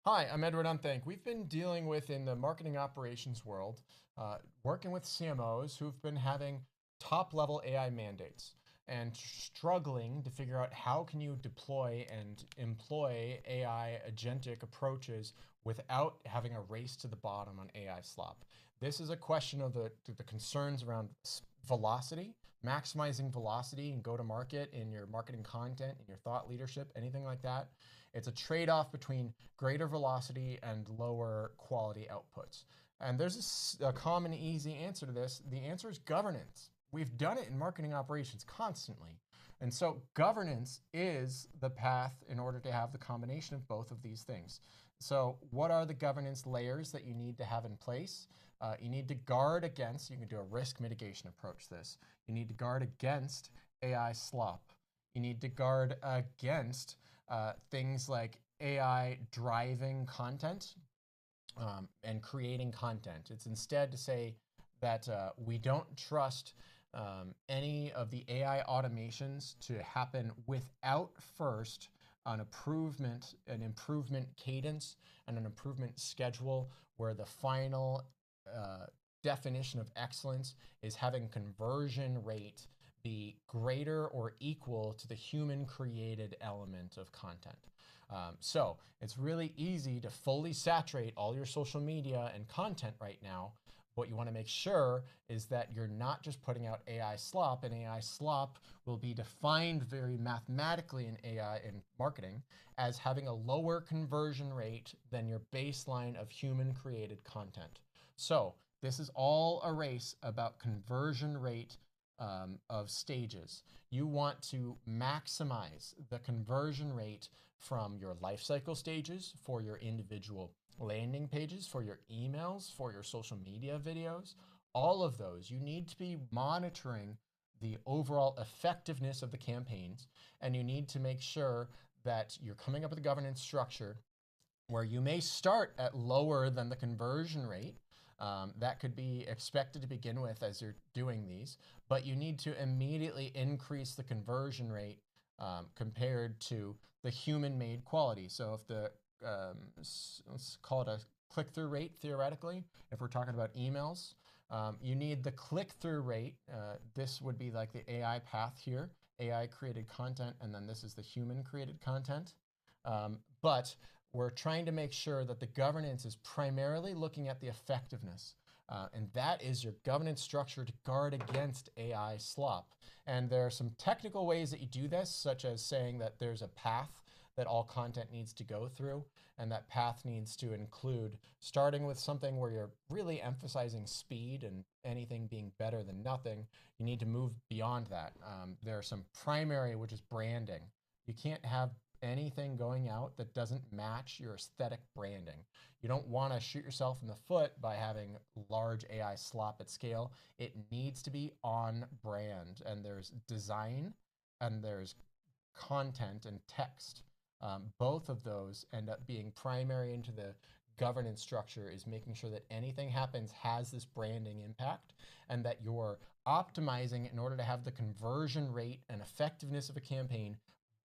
Hi, I'm Edward Unthank. We've been dealing with in the marketing operations world, working with CMOs who've been having top level AI mandates and struggling to figure out how can you deploy and employ AI agentic approaches without having a race to the bottom on AI slop. This is a question of the concerns around velocity, maximizing velocity and go to market in your marketing content, in your thought leadership, anything like that. It's a trade-off between greater velocity and lower quality outputs. And there's a common, easy answer to this. The answer is governance. We've done it in marketing operations constantly. And so governance is the path in order to have the combination of both of these things. So what are the governance layers that you need to have in place? You need to guard against, you can do a risk mitigation approach this. You need to guard against AI slop. You need to guard against things like AI driving content and creating content. It's instead to say that we don't trust any of the AI automations to happen without first an improvement cadence and an improvement schedule where the final definition of excellence is having conversion rate be greater or equal to the human created element of content. So it's really easy to fully saturate all your social media and content right now. What you want to make sure is that you're not just putting out AI slop, and AI slop will be defined very mathematically in AI in marketing as having a lower conversion rate than your baseline of human created content. So this is all a race about conversion rate of stages. You want to maximize the conversion rate from your lifecycle stages for your individual landing pages, for your emails, for your social media videos, all of those. You need to be monitoring the overall effectiveness of the campaigns, and you need to make sure that you're coming up with a governance structure where you may start at lower than the conversion rate. That could be expected to begin with as you're doing these, but you need to immediately increase the conversion rate compared to the human-made quality. So if the, let's call it a click-through rate, theoretically, if we're talking about emails, you need the click-through rate. This would be like the AI path here, AI-created content, and then this is the human-created content. But we're trying to make sure that the governance is primarily looking at the effectiveness. And that is your governance structure to guard against AI slop. And there are some technical ways that you do this, such as saying that there's a path that all content needs to go through. And that path needs to include starting with something where you're really emphasizing speed and anything being better than nothing. You need to move beyond that. There are some primary, which is branding. You can't have anything going out that doesn't match your aesthetic branding. You don't want to shoot yourself in the foot by having large AI slop at scale. It needs to be on brand, and there's design and there's content and text. Both of those end up being primary into the governance structure, is making sure that anything happens has this branding impact and that you're optimizing in order to have the conversion rate and effectiveness of a campaign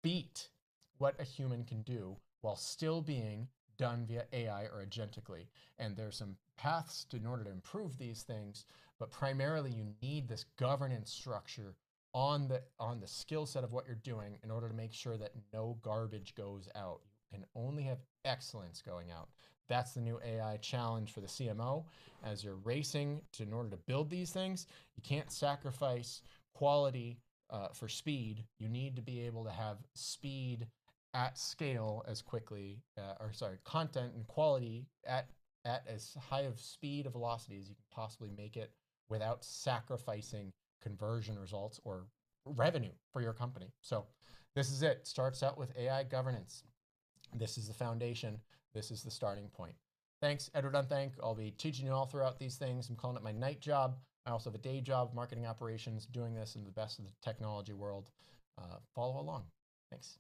beat what a human can do while still being done via AI or agentically. And there's some paths in order to improve these things, but primarily you need this governance structure on the skill set of what you're doing in order to make sure that no garbage goes out. You can only have excellence going out. That's the new AI challenge for the CMO. As you're racing in order to build these things, you can't sacrifice quality for speed. You need to be able to have speed at scale as quickly, content and quality at as high of speed of velocity as you can possibly make it without sacrificing conversion results or revenue for your company. So this is it. Starts out with AI governance. This is the foundation. This is the starting point. Thanks, Edward Unthank. I'll be teaching you all throughout these things. I'm calling it my night job. I also have a day job, marketing operations, doing this in the best of the technology world. Follow along. Thanks.